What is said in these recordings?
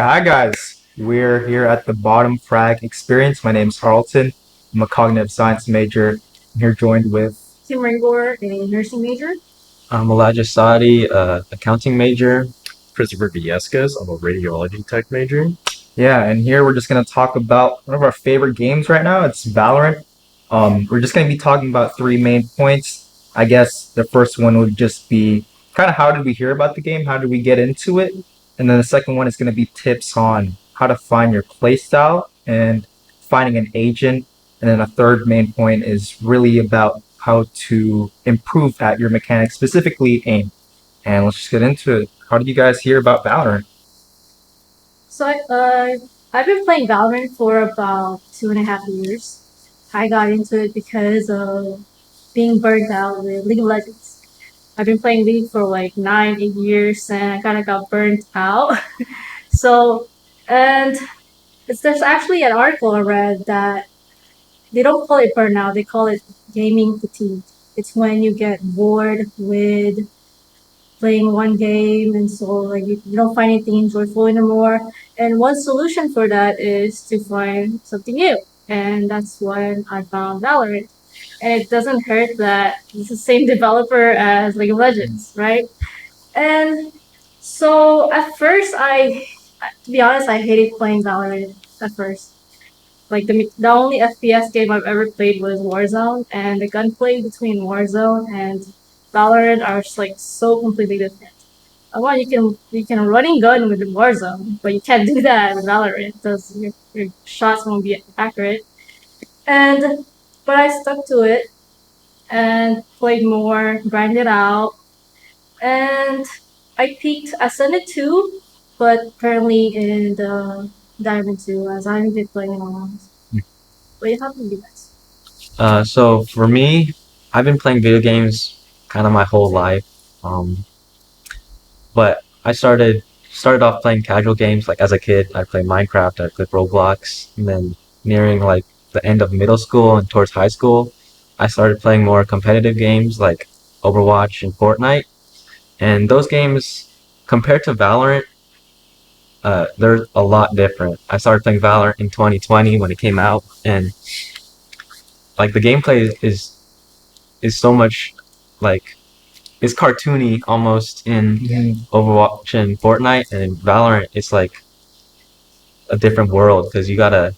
Hi guys. We're here at the Bottom Frag Experience. My name's Carlton. I'm a cognitive science major. I'm here joined with Tim Ringor, a nursing major. I'm Elijah Sadi, accounting major. Christopher Viescas. I'm a radiology tech major. and here we're just gonna talk about one of our favorite games right now. It's Valorant. We're just gonna be talking about three main points. I guess the first one would just be kind of how did we hear about the game? How did we get into it? And then the second one is gonna be tips on how to find your playstyle and finding an agent. And then a third main point is really about how to improve at your mechanics, specifically aim. And let's just get into it. How did you guys hear about Valorant? I've been playing Valorant for about 2.5 years. I got into it because of being burnt out with League of Legends. I've been playing League for like 8 years, and I kind of got burnt out. so, and there's actually an article I read that they don't call it burnout; they call it gaming fatigue. It's when you get bored with playing one game, and so like you don't find anything enjoyable anymore. And one solution for that is to find something new, and that's when I found Valorant. And it doesn't hurt that it's the same developer as League of Legends, right? And so at first, to be honest, I hated playing Valorant at first. Like the only FPS game I've ever played was Warzone, and the gunplay between Warzone and Valorant are just like so completely different. Well, you can running gun with Warzone, but you can't do that with Valorant because your shots won't be accurate. And but I stuck to it and played more, grinded out, and I peaked Ascended 2, but currently in the Diamond 2 as I haven't been playing in a while. What happened to you guys? So for me, I've been playing video games kind of my whole life. Um, but I started off playing casual games. Like as a kid, I played Minecraft, I played Roblox, and then nearing like the end of middle school and towards high school, I started playing more competitive games like Overwatch and Fortnite. And those games, compared to Valorant, they're a lot different. I started playing Valorant in 2020 when it came out, and like the gameplay is so much like it's cartoony almost in Overwatch and Fortnite, and in Valorant it's like a different world because you gotta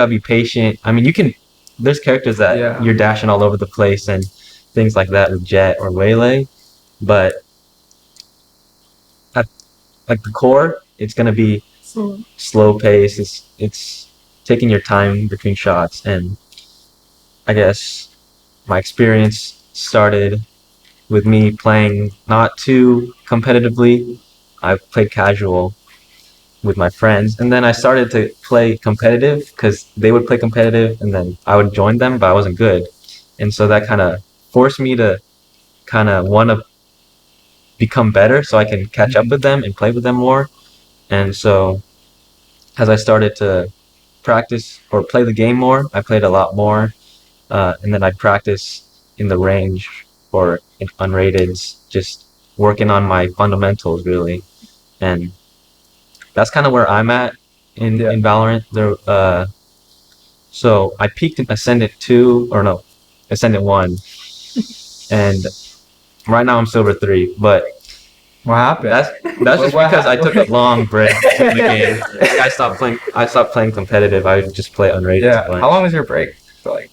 be patient. I mean, there's characters that you're dashing all over the place and things like that with Jet or Waylay, but at like the core, it's gonna be So slow pace. It's taking your time between shots, and I guess my experience started with me playing not too competitively. I played casual with my friends, and then I started to play competitive because they would play competitive, and then I would join them, but I wasn't good, and so that kind of forced me to kind of want to become better so I can catch up with them and play with them more. And so as I started to practice or play the game more, I played a lot more, and then I'd practice in the range or in unrateds, just working on my fundamentals really, and that's kind of where I'm at in Valorant. So I peaked in Ascendant 2 or no, Ascendant 1, and right now I'm Silver 3. But What happened? that's just because I took a long break from the game. I stopped playing. I stopped playing competitive. I would just play unrated. Yeah. How long was your break? Like,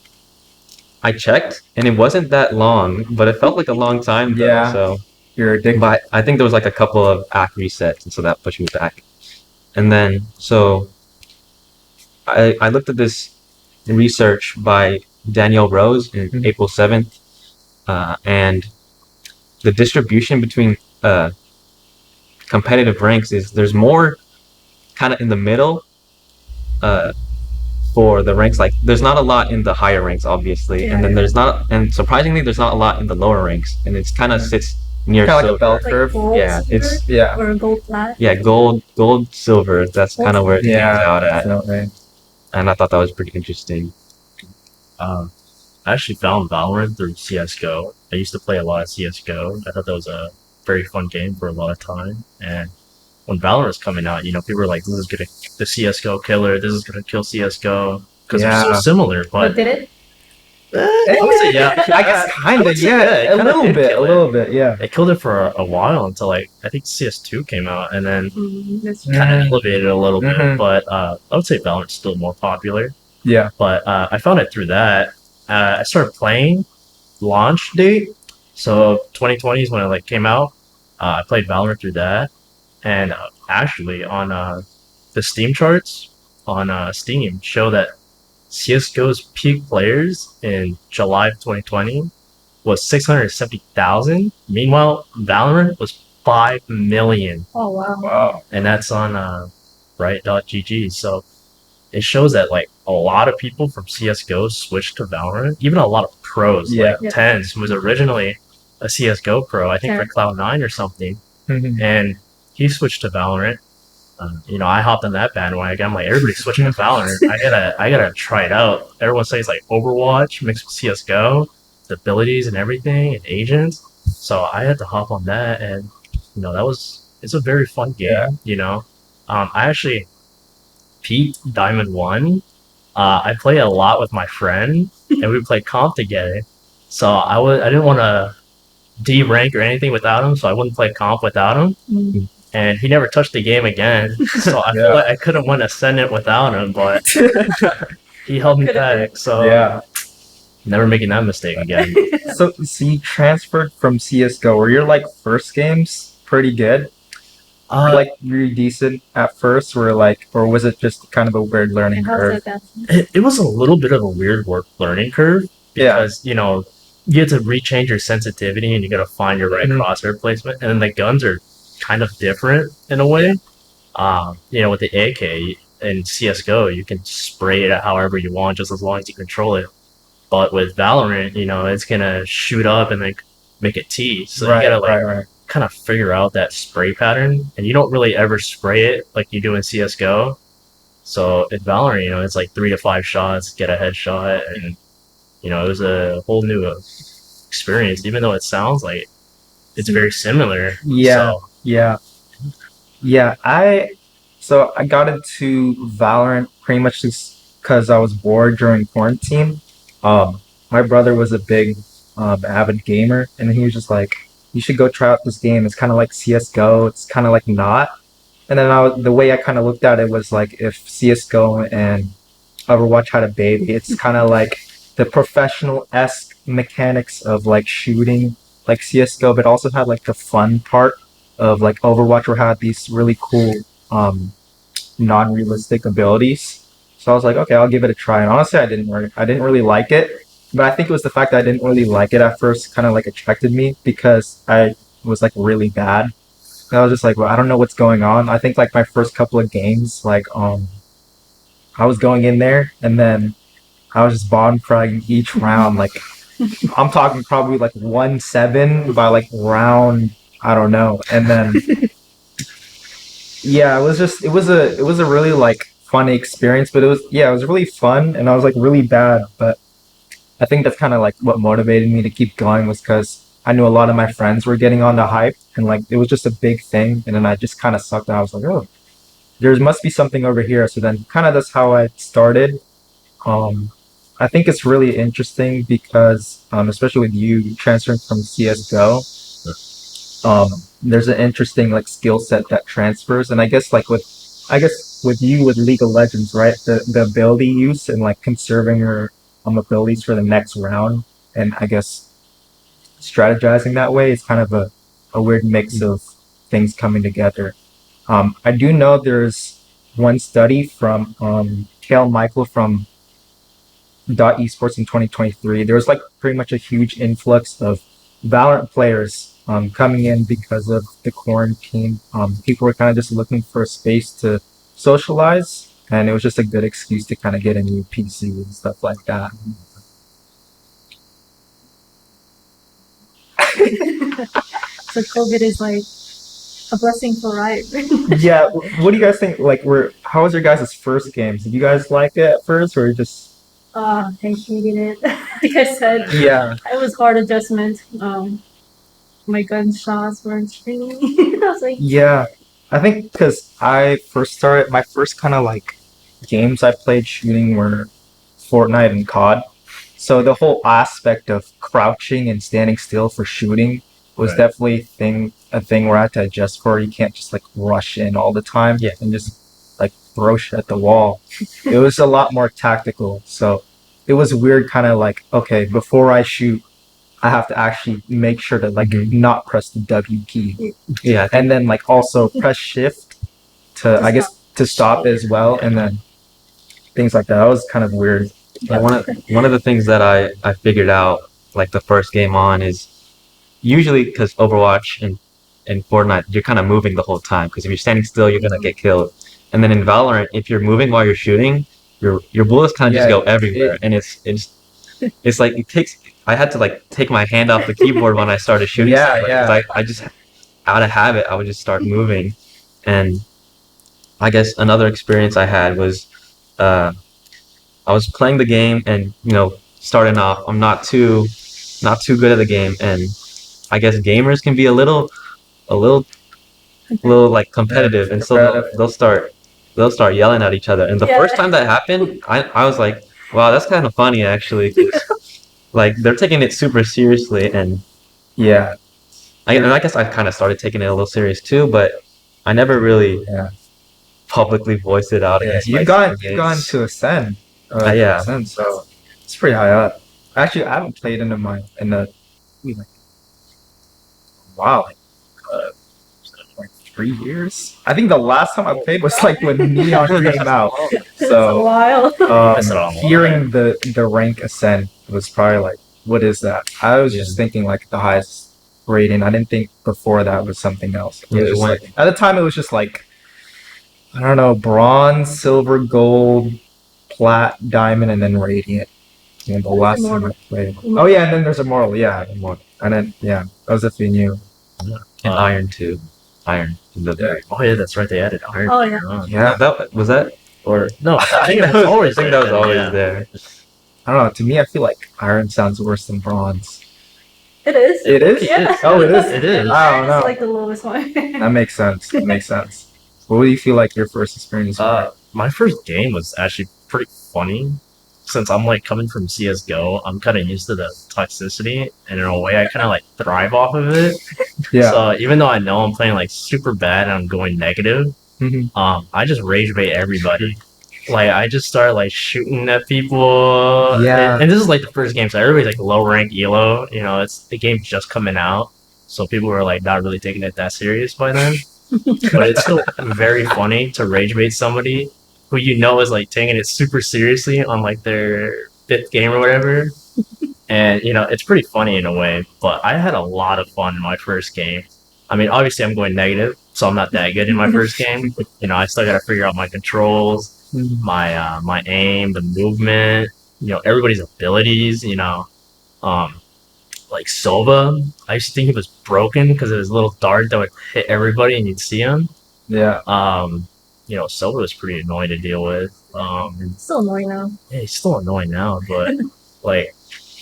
I checked, and it wasn't that long, but it felt like a long time though. Yeah. So, you're addicted. but I think there was like a couple of act resets, and so that pushed me back. And then so I looked at this research by Danielle Rose in April 7th, and the distribution between competitive ranks is there's more kind of in the middle uh, for the ranks. Like there's not a lot in the higher ranks, obviously, and then and surprisingly, there's not a lot in the lower ranks, and it's kind of sits near Kind of like a bell like curve. gold, Yeah, silver, or gold plat. gold, silver. That's kind of where it hangs out at, Definitely. and I thought that was pretty interesting. I actually found Valorant through CS:GO. I used to play a lot of CS:GO. I thought that was a very fun game for a lot of time, and when Valorant was coming out, people were like, "This is gonna the CS:GO killer. This is gonna kill CS:GO," because they're so Yeah. similar. But But did it? I would say yeah. I guess I kind would of, say, yeah, it a kinda little did bit, a kill it. little bit, yeah. It killed it for a while until like I think CS2 came out, and then That's Mm. kind of elevated it a little bit. Mhm. But I would say Valorant's still more popular. Yeah. But I found it through that. I started playing launch date, so 2020 is when it like came out. I played Valorant through that, and actually on the Steam charts on Steam show that CS:GO's peak players in July of 2020 was 670,000. Meanwhile, Valorant was 5 million, Oh wow. Wow. and that's on Riot.gg. So it shows that like a lot of people from CS:GO switched to Valorant. Even a lot of pros, Yeah. like Yeah. Tens, who was originally a CS:GO pro, I think for Sure. Cloud9 or something, Mhm. and he switched to Valorant. I hopped on that bandwagon. I'm like, everybody's switching to Valorant. I gotta try it out. Everyone says like Overwatch mixed with CS:GO, the abilities and everything, and agents. So I had to hop on that, and it's a very fun game. Yeah. I actually peaked Diamond 1. I play a lot with my friend, and we play comp together. So I didn't want to D rank or anything without him, so I wouldn't play comp without him. Mm. And he never touched the game again. So I Yeah. feel like I couldn't win Ascendant without him, but he held me Could've back. So Yeah. never making that mistake again. So you transferred from CS:GO. Were your like first games pretty good? Like really decent at first, or was it just kind of a weird learning And how's curve? that? It was a little bit of a weird learning curve Yeah. because you have to rechange your sensitivity and you got to find your right Mhm. crosshair placement, and then the guns are kind of different in a way. With the AK in CS:GO, you can spray it however you want, just as long as you control it. But with Valorant, it's gonna shoot up and like make a T, so you gotta like Right. kind of figure out that spray pattern, and you don't really ever spray it like you do in CS:GO. So in Valorant, it's like 3 to 5 shots, get a headshot, and it was a whole new experience. Even though it sounds like it's very similar. Yeah. So, Yeah. Yeah. I got into Valorant pretty much just because I was bored during quarantine. My brother was a big avid gamer, and he was just like, "You should go try out this game. It's kind of like CS:GO. It's kind of like not." And then the way I kind of looked at it was like if CS:GO and Overwatch had a baby, it's kind of like the professional-esque mechanics of like shooting like CS:GO, but also had like the fun part of like Overwatch, where it had these really cool non-realistic abilities. So I was like, okay, I'll give it a try. And honestly, I didn't really like it, but I think it was the fact that I didn't really like it at first kind of like attracted me because I was like really bad. And I was just like, well, I don't know what's going on. I think like my first couple of games, like I was going in there and then I was just bottom fragging each round. Like I'm talking probably like 1-7 by like round, I don't know. And then yeah, it was a really like funny experience, but it was really fun and I was like really bad, but I think that's kind of like what motivated me to keep going was because I knew a lot of my friends were getting on the hype and like it was just a big thing and then I just kind of sucked and I was like, oh, there must be something over here. So then kind of that's how I started. Um, I think it's really interesting because especially with you transferring from CS:GO, there's an interesting like skill set that transfers, and I guess with you with League of Legends, right? The ability use and like conserving your abilities for the next round, and I guess strategizing that way is kind of a weird mix of things coming together. I do know there's one study from Kale Michael from Dot Esports in 2023. There was like pretty much a huge influx of Valorant players coming in because of the quarantine. People were kind of just looking for a space to socialize, and it was just a good excuse to kind of get a new PC and stuff like that. So COVID is like a blessing for Riot. Yeah, what do you guys think? Like, how was your guys' first games? Did you guys like it at first, or just? I hated it. Like I said, Yeah, it was hard adjustment. My gunshots weren't stringing. I was like, yeah. I think because I first started, my first kind of like games I played shooting were Fortnite and COD. So the whole aspect of crouching and standing still for shooting was Right. definitely a thing where I had to adjust for. You can't just like rush in all the time Yeah. and just like throw shit at the wall. It was a lot more tactical. So it was weird, kind of like, okay, before I shoot, I have to actually make sure to like not press the W key, Yeah, I think and then like also press shift to To I guess stop. to stop as well, and then things like that. That was kind of weird. yeah, one of the things that I figured out like the first game on is usually because Overwatch and Fortnite you're kind of moving the whole time because if you're standing still you're gonna get killed, and then in Valorant if you're moving while you're shooting your bullets kind of just Yeah, go everywhere, and it's like it takes. I had to like take my hand off the keyboard when I started shooting Yeah, stuff because yeah. I just out of habit I would just start moving, and I guess another experience I had was uh, I was playing the game and starting off I'm not too good at the game, and I guess gamers can be a little like competitive, and so Competitive. they'll start yelling at each other. And the Yeah. first time that happened, I was like, wow, that's kind of funny actually, 'cause, like they're taking it super seriously, and Yeah, I guess I kind of started taking it a little serious too, but I never really yeah. publicly voiced it out Yeah, against my you've gone teammates. to Ascend, Yeah, Ascend, so it's pretty high up. Actually, I haven't played in the like, wow, like, uh, like 3 years. I think the last time I played was like when Neon came out. It's a So while. That's not on hearing the rank Ascend was probably like, what is that? I was just thinking like the highest rating. I didn't think before that was something else. It was Yeah, it just went- like, at the time it was just like, I don't know, bronze, silver, gold, plat, diamond, and then radiant. You know, the last time I Immortal. played. Oh yeah, and then there's immortal. Yeah, immortal. And then yeah, that was if you knew. and Iron too. Iron. Yeah. Oh yeah, that's right. They added iron. Oh, yeah. on. Yeah, That was that. Or no, I think it was always. I think that was there, always yeah. there. I don't know. To me, I feel like iron sounds worse than bronze. It is. It is. Yeah. Oh, it is. It is. I don't It's know. like the lowest one. That makes sense. That makes sense. What do you feel like your first experience was? My first game was actually pretty funny. Since I'm like coming from CS:GO, I'm kind of used to the toxicity, and in a way, I kind of like thrive off of it. Yeah. So even though I know I'm playing like super bad and I'm going negative, Mhm. I just rage bait everybody. Like I just start like shooting at people. Yeah. And this is like the first game, so everybody's like low rank elo. You know, it's the game's just coming out, so people were like not really taking it that serious by then. But it's still very funny to rage bait somebody who you know is like taking it super seriously on like their fifth game or whatever. And it's pretty funny in a way, but I had a lot of fun in my first game. I mean, obviously I'm going negative, so I'm not that good in my first game. I still got to figure out my controls, my aim, the movement, everybody's abilities. Like Sova, I used to think he was broken because of his little dart that would hit everybody and you'd see him. Yeah. Sova was pretty annoying to deal with. Still annoying now. Yeah, he's still annoying now, but like,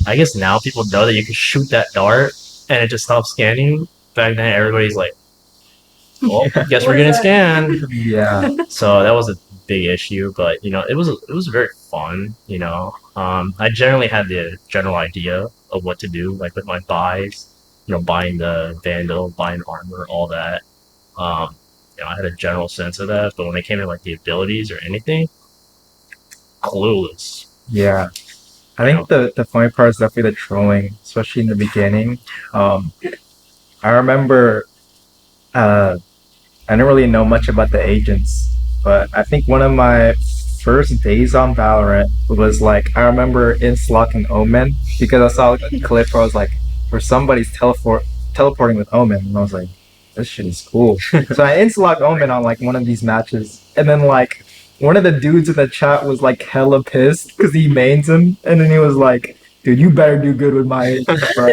I guess now people know that you can shoot that dart and it just stops scanning. Back then, everybody's like, "Well, guess we're What getting is that? scanned." Yeah. So that was a big issue, but it was very fun. I generally had the general idea of what to do, like with my buys. Buying the Vandal, buying armor, all that. I had a general sense of that, but when it came to like the abilities or anything, clueless. Yeah. I think the funny part is definitely the trolling, especially in the beginning. I remember I didn't really know much about the agents, but I think one of my first days on Valorant was like, I remember Inslocking Omen because I saw a clip where I was like, where somebody's teleporting with Omen, and I was like, this shit is cool. So I Inslocked Omen on like one of these matches, and then like one of the dudes in the chat was like hella pissed because he mains him, and then he was like, dude, you better do good with my agent, bro.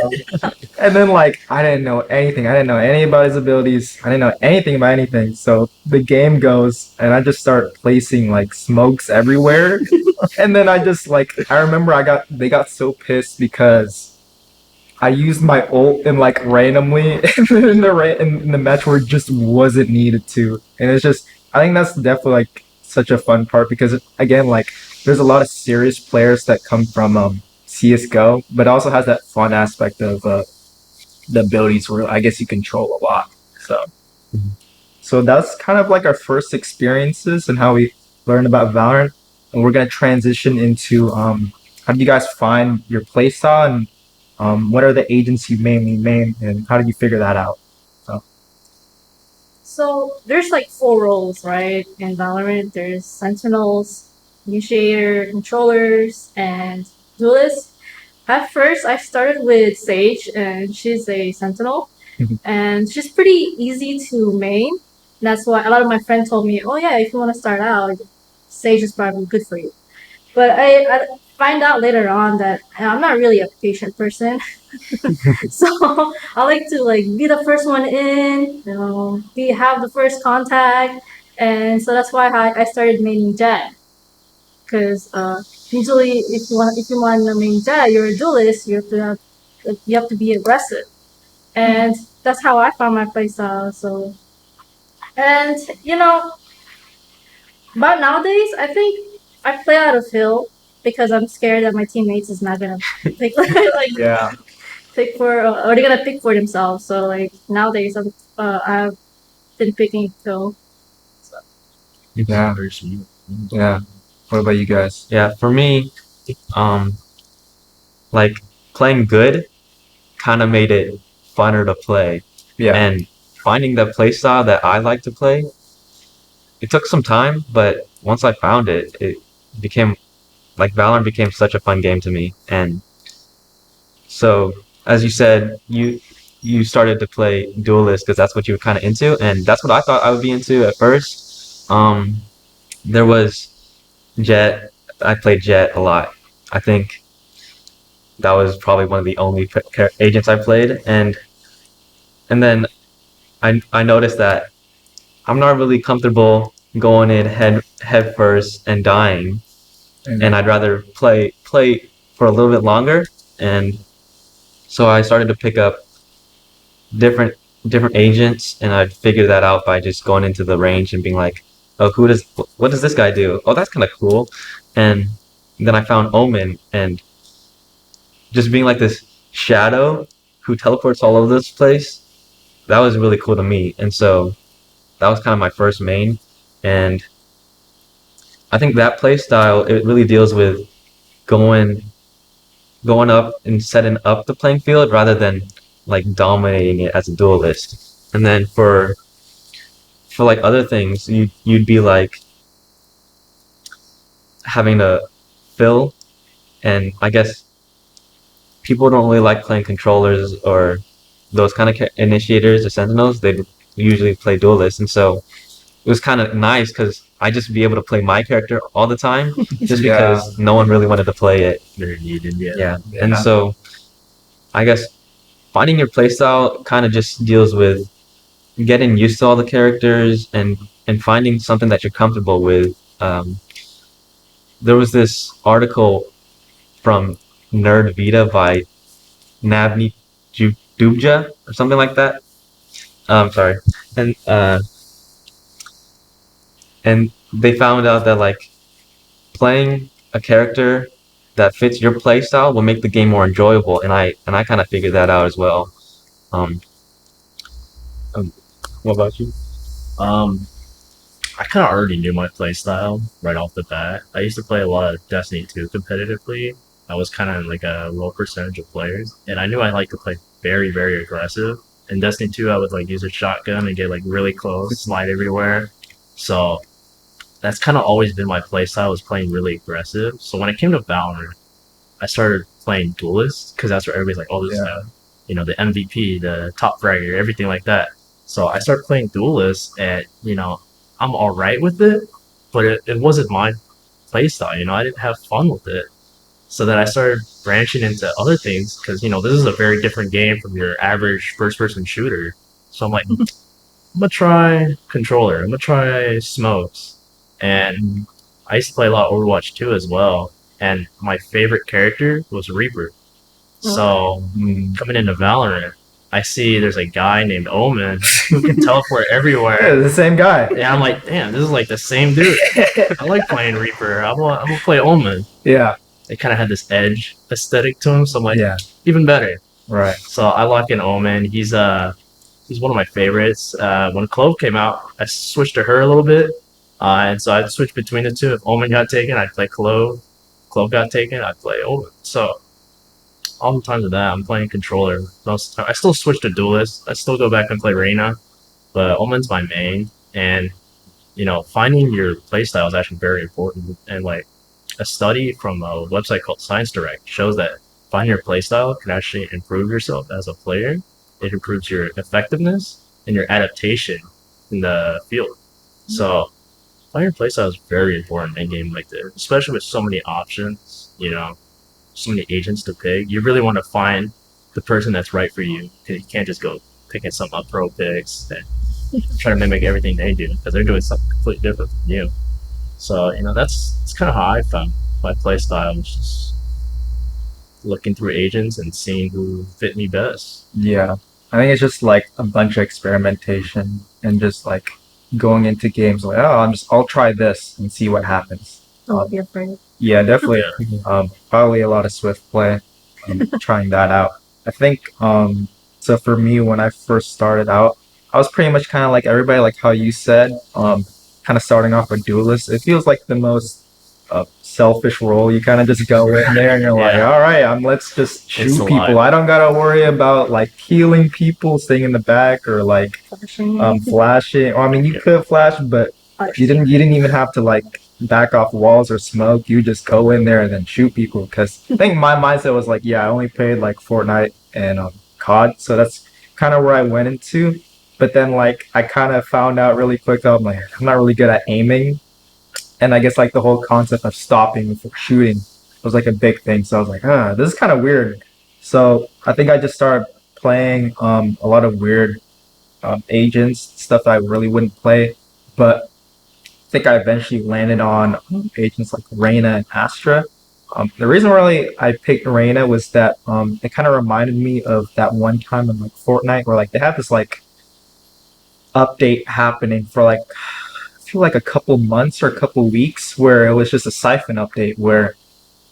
And then like I didn't know anything. I didn't know any about his abilities. I didn't know anything about anything. So the game goes and I just start placing like smokes everywhere. And then I just like I remember they got so pissed because I used my ult and like randomly in the match where it just wasn't needed to, and it's just I think that's definitely like such a fun part because again like there's a lot of serious players that come from CS:GO, but it also has that fun aspect of the abilities where I guess you control a lot. So so that's kind of like our first experiences and how we learned about Valorant, and we're gonna transition into how do you guys find your playstyle and what are the agents you mainly main, and how did you figure that out? So, So there's like four roles, right? In Valorant, there's sentinels, initiator, controllers, and duelists. At first, I started with Sage, and she's a sentinel, and she's pretty easy to main. That's why a lot of my friends told me, "Oh yeah, if you want to start out, Sage is probably good for you." But I find out later on that I'm not really a patient person. So I like to like be the first one in, have the first contact, and so that's why I started maining Jet. Because usually, if you want to main Jet, you're a duelist. You have to be aggressive, and that's how I found my playstyle. So, and but nowadays I think I play out of feel because I'm scared that my teammates is not gonna pick like yeah, pick for or they're gonna pick for themselves. So like nowadays I've been picking Phil. yeah, Very sweet. yeah. What about you guys? Yeah, for me, um, like playing good kind of made it funner to play, Yeah, and finding the play style that I like to play, it took some time, but once I found it, it became like Valorant became such a fun game to me. And so, as you said, you started to play Duelist because that's what you were kind of into, and that's what I thought I would be into at first. There was Jet. I played Jet a lot. I think that was probably one of the only agents I played, and then I noticed that I'm not really comfortable going in head first and dying, and I'd rather play for a little bit longer. And so I started to pick up different different agents, and I'd figure that out by just going into the range and being like, oh, what does this guy do? Oh, that's kind of cool. And then I found Omen, and just being like this shadow who teleports all over this place, that was really cool to me. And so that was kind of my first main, and I think that play style, it really deals with going going up and setting up the playing field rather than like dominating it as a duelist. And then for like other things, you'd be like having to fill, and I guess people don't really like playing controllers or those kind of initiators or sentinels. They usually play duelists, and so it was kind of nice because I just be able to play my character all the time, just Yeah. because no one really wanted to play it. Very needed, yeah. Yeah, and so I guess finding your playstyle kind of just deals with getting used to all the characters and finding something that you're comfortable with. There was this article from Nerd Vita by Navni Dubja or something like that. Sorry, and uh, and they found out that like playing a character that fits your playstyle will make the game more enjoyable, and I kind of figured that out as well. Um, what about you? Um, I kind of already knew my playstyle right off the bat. I used to play a lot of Destiny 2 competitively. I was kind of like a low percentage of players, and I knew I like to play very, very aggressive. In Destiny 2, I would like use a shotgun and get like really close, slide everywhere. So that's kind of always been my playstyle, was playing really aggressive. So when it came to Valorant, I started playing Duelist because that's where everybody's like, oh, this is the MVP, the top fragger, everything like that. So I started playing Duelist, and I'm all right with it, but it wasn't my playstyle. I didn't have fun with it. So then I started branching into other things because this is a very different game from your average first-person shooter. So I'm like, I'm gonna try controller. I'm gonna try smokes, and I used to play a lot of Overwatch 2 as well. And my favorite character was Reaper. So Mm. coming into Valorant, I see there's a guy named Omen who can teleport Yeah, everywhere. the same guy. And I'm like, damn, this is like the same dude. I like playing Reaper. I'm gonna play Omen. Yeah, It kind of had this edge aesthetic to him, so I'm like, yeah, even better. right. So I lock in Omen. He's one of my favorites. When Clove came out, I switched to her a little bit, and so I switched between the two. If Omen got taken, I'd play Clove. Clove got taken, I'd play Omen. So all the times of that, I'm playing controller. Most of the time. I still switch to duelist. I still go back and play Reyna, but Omen's my main. And finding your playstyle is actually very important. And like a study from a website called Science Direct shows that finding your playstyle can actually improve yourself as a player. It improves your effectiveness and your adaptation in the field. So finding your playstyle is very important in a game like this, especially with so many options. So many agents to pick. You really want to find the person that's right for you because you can't just go picking some up pro picks and try to mimic everything they do because they're doing something completely different from you. So that's kind of how I found my play style, was just looking through agents and seeing who fit me best. Yeah, I think it's just like a bunch of experimentation and just like going into games like, oh, I'll try this and see what happens. Don't be afraid. Yeah, definitely. Yeah. Probably a lot of Swift play, trying that out. I think, so for me, when I first started out, I was pretty much kind of like everybody, like how you said, kind of starting off a duelist. It feels like the most selfish role. You kind of just go in there and you're like, Yeah. all right, let's just shoot It's people. alive. I don't gotta worry about like healing people, staying in the back, or like Flashing. flashing. Well, I mean, you could flash, but you didn't even have to like back off walls or smoke. You just go in there and then shoot people. Because I think my mindset was like, yeah, I only played like Fortnite and COD, so that's kind of where I went into. But then like I kind of found out really quick that I'm like, I'm not really good at aiming, and I guess like the whole concept of stopping before shooting was like a big thing. So I was like, this is kind of weird. So I think I just started playing a lot of weird agents, stuff that I really wouldn't play. But I think I eventually landed on agents like Reyna and Astra. The reason really I picked Reyna was that it kind of reminded me of that one time in like Fortnite where like they had this like update happening for like I feel like a couple months or a couple weeks where it was just a siphon update where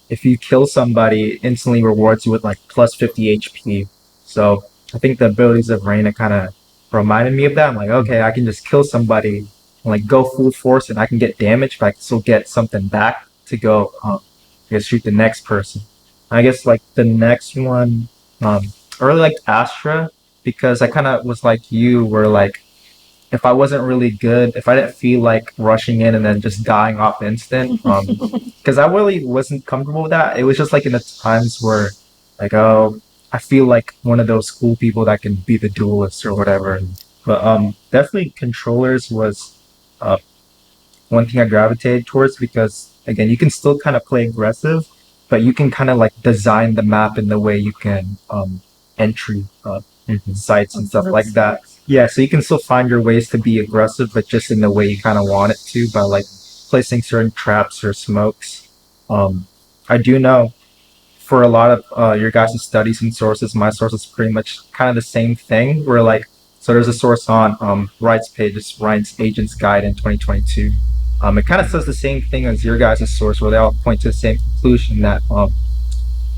if you kill somebody, it instantly rewards you with like plus 50 HP. So I think the abilities of Reyna kind of reminded me of that. I'm like, okay, I can just kill somebody and like go full force and I can get damage, but I can still get something back to go, I guess, shoot the next person. I guess like the next one, I really liked Astra because I kind of was like you, where like if I wasn't really good, if I didn't feel like rushing in and then just dying off instant, because I really wasn't comfortable with that. It was just like in the times where, like, oh, I feel like one of those cool people that can be the duelist or whatever. But definitely controllers was uh, one thing I gravitated towards because again, you can still kind of play aggressive, but you can kind of like design the map in the way you can entry sites and stuff like that. Yeah, so you can still find your ways to be aggressive, but just in the way you kind of want it to by like placing certain traps or smokes. I do know for a lot of your guys' studies and sources, my source is pretty much kind of the same thing. Where like, so there's a source on Wright's page, it's Wright's Agent's Guide in 2022. It kind of says the same thing as your guys' source, where they all point to the same conclusion that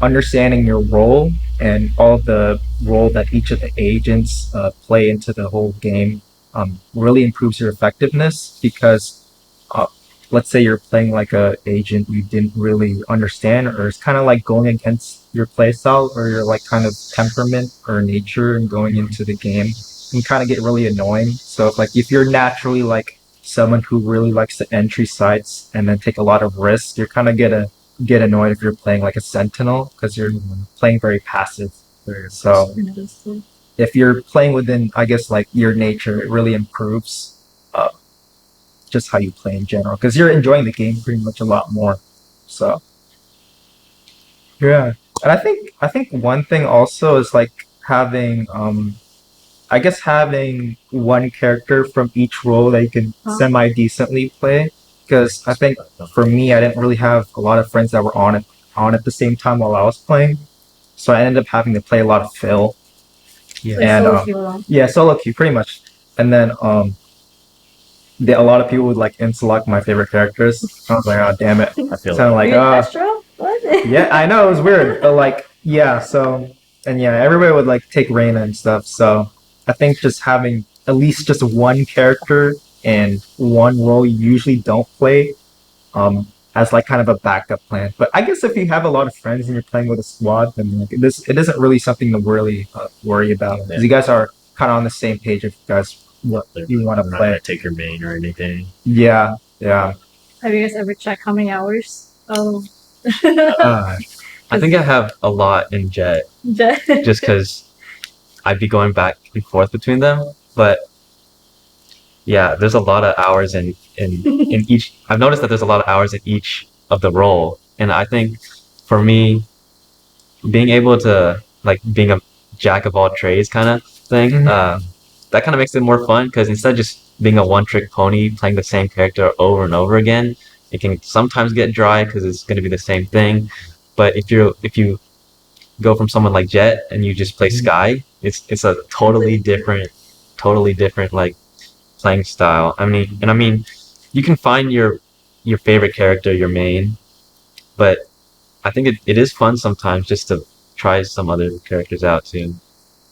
understanding your role and all the role that each of the agents play into the whole game really improves your effectiveness because uh, let's say you're playing like a agent you didn't really understand, or it's kind of like going against your playstyle or your like kind of temperament or nature and going into the game can kind of get really annoying. So if you're naturally like someone who really likes to entry sites and then take a lot of risks, you're kind of gonna get annoyed if you're playing like a sentinel because you're playing very passive. So if you're playing within, I guess, like your nature, it really improves uh, just how you play in general because you're enjoying the game pretty much a lot more. So yeah, and I think one thing also is like having I guess having one character from each role that you can semi decently play. Because I think for me, I didn't really have a lot of friends that were on at the same time while I was playing. so I ended up having to play a lot of Phil. Yeah. So it's And solo queue alone. yeah, solo queue pretty much. And then a lot of people would like interlock my favorite characters. I was like, oh damn it. I feel So I'm like, You and Astro? What? yeah, I know it was weird, but like, yeah. So and yeah, everybody would like take Reina and stuff. So I think just having at least just one character and one role you usually don't play, as like kind of a backup plan. But I guess if you have a lot of friends and you're playing with a squad, then like this it isn't really something to really worry about because you guys are kind of on the same page if you guys what you want I'm to not play. gonna take your main or anything. Yeah, yeah. Have you guys ever checked how many hours? Oh. I think I have a lot in Jet just because I'd be going back and forth between them. But yeah, there's a lot of hours in each. I've noticed that there's a lot of hours in each of the role, and I think for me, being able to like being a jack of all trades kind of thing, that kind of makes it more fun because instead of just being a one-trick pony playing the same character over and over again, it can sometimes get dry because it's going to be the same thing. But if you go from someone like Jet and you just play Sky, it's a totally different like playing style. I mean, you can find your favorite character, your main, but I think it is fun sometimes just to try some other characters out too.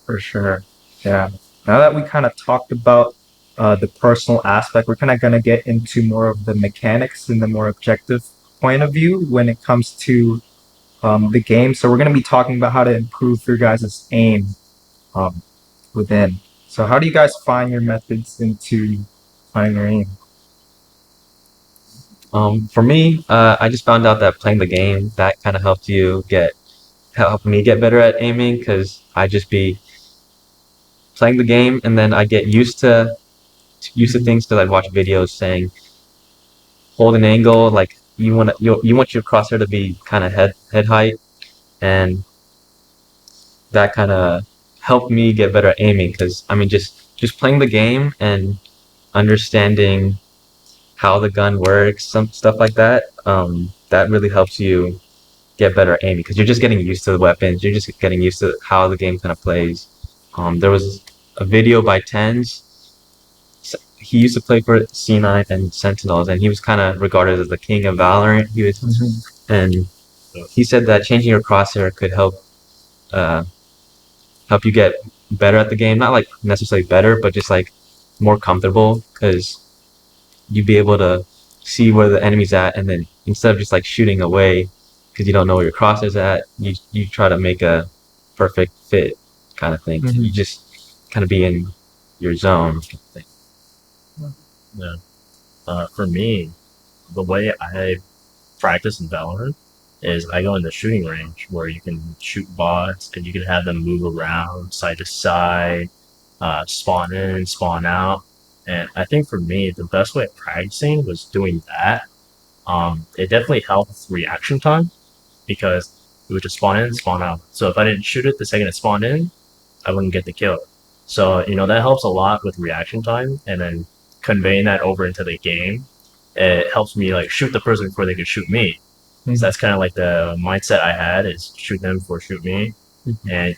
For sure. Yeah. Now that we kind of talked about the personal aspect, we're kind of going to get into more of the mechanics and the more objective point of view when it comes to the game. So we're going to be talking about how to improve your guys' aim um, within. So how do you guys find your methods into finding your aim? For me, I just found out that playing the game that kind of helped me get better at aiming because I just be playing the game and then I get used to things because I'd watch videos saying hold an angle like you want your crosshair to be kind of head height, and that kind of helped me get better at aiming because I mean just playing the game and understanding how the gun works, some stuff like that. That really helps you get better at aiming because you're just getting used to the weapons. You're just getting used to how the game kind of plays. There was a video by Tens. He used to play for C9 and Sentinels, and he was kind of regarded as the king of Valorant. And he said that changing your crosshair could uh, help you get better at the game. Not like necessarily better, but just like more comfortable because you'd be able to see where the enemy's at, and then instead of just like shooting away because you don't know where your cross is at, you try to make a perfect fit kind of thing. You just kind of be in your zone kind of thing. Yeah. For me, the way I practice in Valorant is I go in the shooting range where you can shoot bots and you can have them move around side to side, spawn in, spawn out. And I think for me, the best way of practicing was doing that. It definitely helped reaction time because it would just spawn in, spawn out. So if I didn't shoot it the second it spawned in, I wouldn't get the kill. So, that helps a lot with reaction time and then conveying that over into the game. It helps me like shoot the person before they could shoot me. So that's kind of like the mindset I had is shoot them before shoot me. And,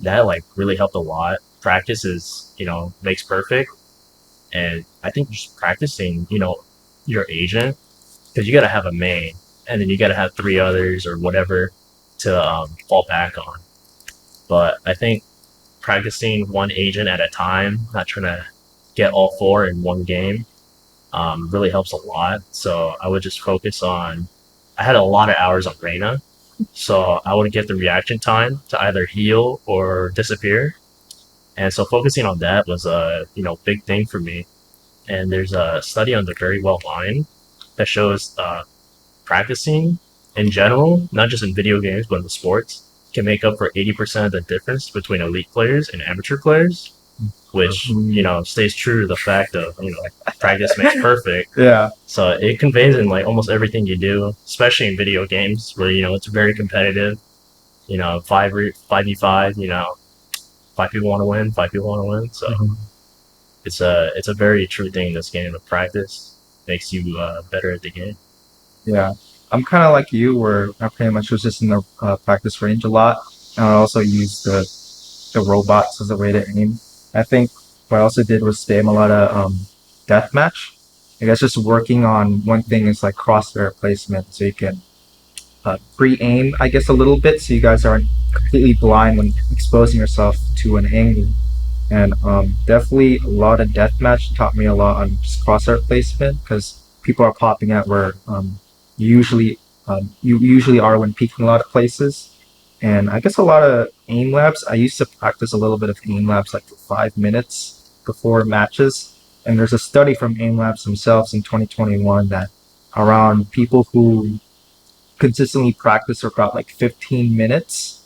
that like really helped a lot. Practice is, makes perfect. And I think just practicing, your agent, because you got to have a main and then you got to have three others or whatever to fall back on. But I think practicing one agent at a time, not trying to get all four in one game, really helps a lot. So I would just focus on. I had a lot of hours on Reyna, so I would get the reaction time to either heal or disappear. And so focusing on that was a big thing for me. And there's a study on the Very Well line that shows practicing in general, not just in video games but in sports, can make up for 80% of the difference between elite players and amateur players, which stays true to the fact of practice makes perfect. Yeah. So it conveys in like almost everything you do, especially in video games where it's very competitive. 5v5. Five people want to win. Five people want to win. So it's a very true thing in this game. Of practice makes you better at the game. Yeah. I'm kind of like you, where I pretty much was just in the practice range a lot, and I also used the robots as a way to aim. I think what I also did was spam a lot of deathmatch. I guess just working on one thing is like crosshair placement, so you can pre-aim, I guess, a little bit, so you guys aren't completely blind when exposing yourself to an angle. And definitely a lot of deathmatch taught me a lot on just crosshair placement because people are popping out where you usually are when peeking a lot of places. And I guess a lot of aim labs. I used to practice a little bit of aim labs like for 5 minutes before matches. And there's a study from aim labs themselves in 2021 that around people who consistently practice for about like 15 minutes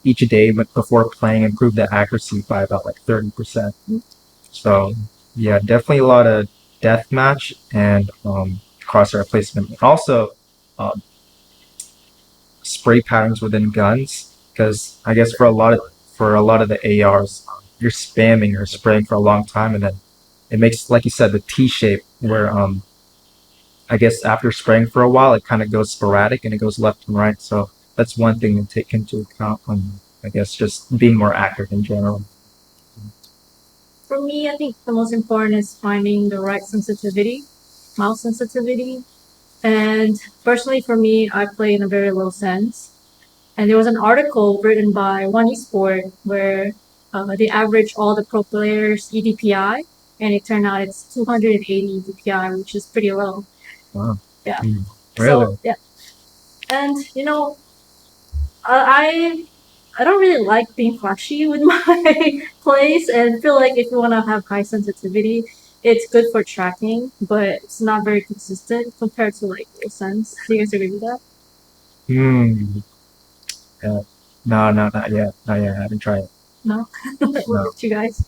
each day before playing improve the accuracy by about like 30%. So yeah, definitely a lot of deathmatch and crosshair placement. And also um, spray patterns within guns because I guess for a lot of the ARs, you're spamming or spraying for a long time, and then it makes, like you said, the T shape where I guess after spraying for a while, it kind of goes sporadic and it goes left and right. So that's one thing to take into account when I guess just being more accurate in general. For me, I think the most important is finding the right sensitivity, mouse sensitivity. And personally, for me, I play in a very low sense. And there was an article written by one esport where they averaged all the pro players' EDPI, and it turned out it's 280 EDPI, which is pretty low. Wow. Yeah. Really? So, yeah. And, I don't really like being flashy with my plays and feel like if you want to have high sensitivity, it's good for tracking, but it's not very consistent compared to like low sense. Do you guys agree with that? Hmm. Yeah. No, not yet. Not yet. I haven't tried it. No? What about you guys?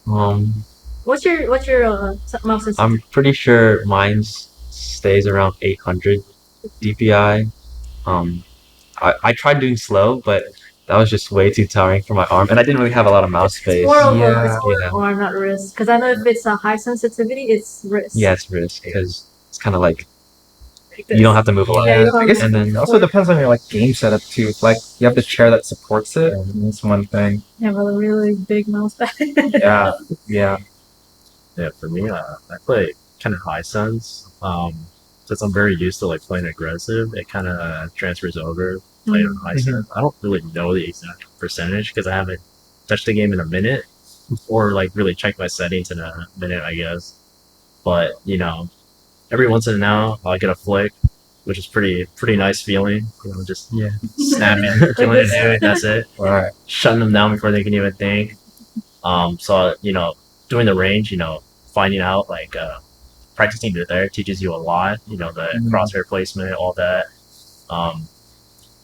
Um, What's your mouse sensitivity? I'm pretty sure mine stays around 800 DPI. I tried doing slow, but that was just way too tiring for my arm, and I didn't really have a lot of mouse It's space. more of Yeah. it's more Yeah. arm, not wrist. Because I know if it's a high sensitivity, it's wrist. Yeah, it's wrist because it's kind of like Like you don't this. have to move a lot. Yeah, you don't I guess have And it then also depends on your like game setup too. Like you have the chair that supports it. And that's one thing. You have a really big mouse pad. Yeah. Yeah. Yeah, for me, I play kind of high sense. Since I'm very used to like playing aggressive, it kind of transfers over playing on high sense. I don't really know the exact percentage because I haven't touched the game in a minute, or like really checked my settings in a minute, I guess. But every once in a while, I'll get a flick, which is pretty nice feeling. Just yeah, snapping, killing a dude. That's it. All right. Shutting them down before they can even think. So doing the range, finding out like practicing there teaches you a lot. The crosshair placement, all that. Um,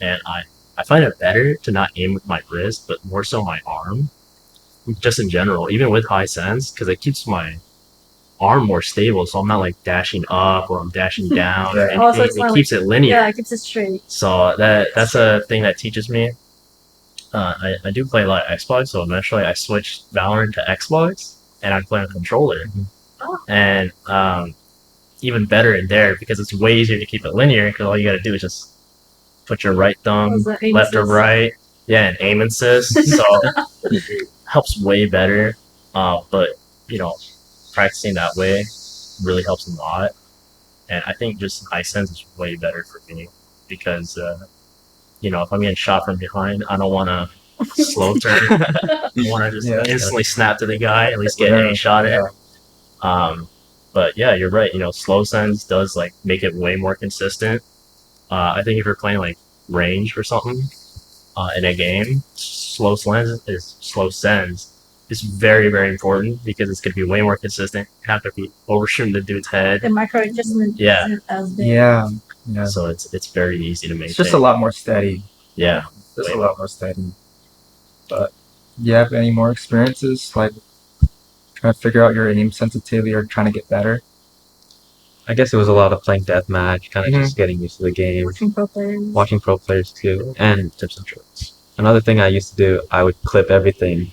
and I find it better to not aim with my wrist, but more so my arm, just in general, even with high sense, because it keeps my arm more stable, so I'm not like dashing up or I'm dashing down or Yeah. anything. Also, it's not It keeps it linear. Yeah, it keeps it straight. So that's a thing that teaches me. I do play a lot of Xbox, so eventually I switched Valorant to Xbox, and I play on controller. Oh. And even better in there because it's way easier to keep it linear because all you got to do is just put your right thumb Was that aim left or assist? right, yeah, and aim assist. So it helps way better. But practicing that way really helps a lot. And I think just high sense is way better for me because if I'm getting shot from behind, I don't want to slow turn. I want to just Yeah. instantly snap to the guy, at least get Yeah. a shot at. Yeah. But yeah, you're right. Slow sense does like make it way more consistent. I think if you're playing like range or something in a game, slow sense is very very important because it's going to be way more consistent. You have to be overshooting the dude's head. The micro adjustment Yeah. isn't as big. Yeah. Yeah. So it's very easy to maintain. It's just a lot more steady. Yeah. Just Way a lot more steady. But you have any more experiences like trying to figure out your aim sensitivity or trying to get better? I guess it was a lot of playing deathmatch, kind of Mhm. just getting used to the game, Watching pro players. watching pro players too, and tips and tricks. Another thing I used to do, I would clip everything,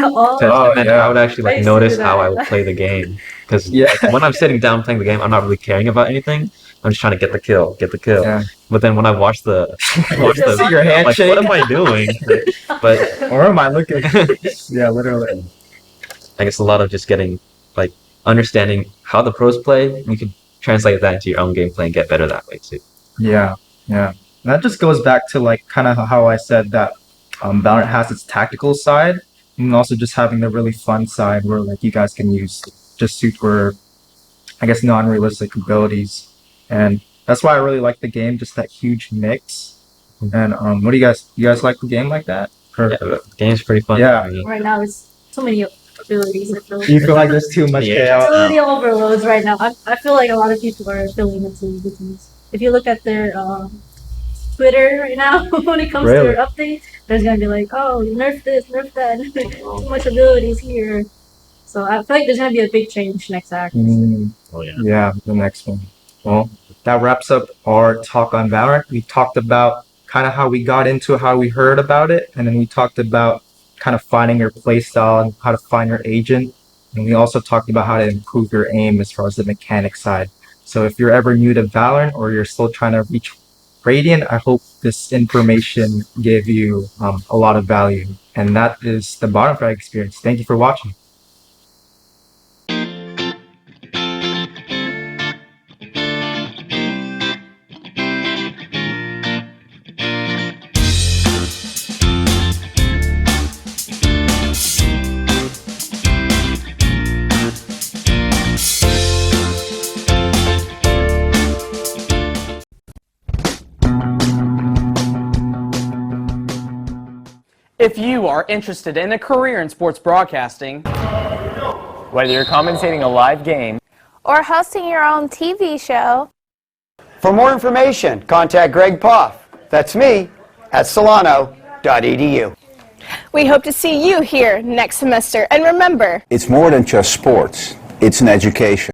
Oh, Oh, and then yeah. I would actually I like used to do notice how that. I would play the game. Because Yeah. when I'm sitting down playing the game, I'm not really caring about anything. I'm just trying to get the kill, get the kill. Yeah. But then when I watch See your like, handshake. what am I doing? But Or am I looking? Yeah, literally. I guess a lot of just getting like understanding how the pros play. You can translate that into your own gameplay and get better that way too. Yeah, yeah. And that just goes back to like kind of how I said that Valorant has its tactical side and also just having the really fun side where like you guys can use just super, I guess, non-realistic abilities. And that's why I really like the game, just that huge mix. And what do you guys like the game like that? Or, Yeah, the game's pretty fun. Yeah. I mean, Right now, it's too many abilities. I feel. you feel like there's too much Yeah. chaos? Ability overloads right now. I feel like a lot of people are feeling it too. Because if you look at their Twitter right now, when it comes Really? to their update, there's gonna be like, oh, nerf this, nerf that, too much abilities here. So I feel like there's gonna be a big change next act. Mm, Oh yeah. yeah, the next one. Well, that wraps up our talk on Valorant. We talked about kind of how we got into it, how we heard about it, and then we talked about kind of finding your playstyle and how to find your agent. And we also talked about how to improve your aim as far as the mechanic side. So if you're ever new to Valorant or you're still trying to reach Radiant, I hope this information gave you a lot of value. And that is the Bottom Frag experience. Thank you for watching. If you are interested in a career in sports broadcasting, whether you're commentating a live game or hosting your own TV show, For more information, contact Greg Poff. That's me at solano.edu. we hope to see you here next semester. And remember, It's more than just sports, it's an education.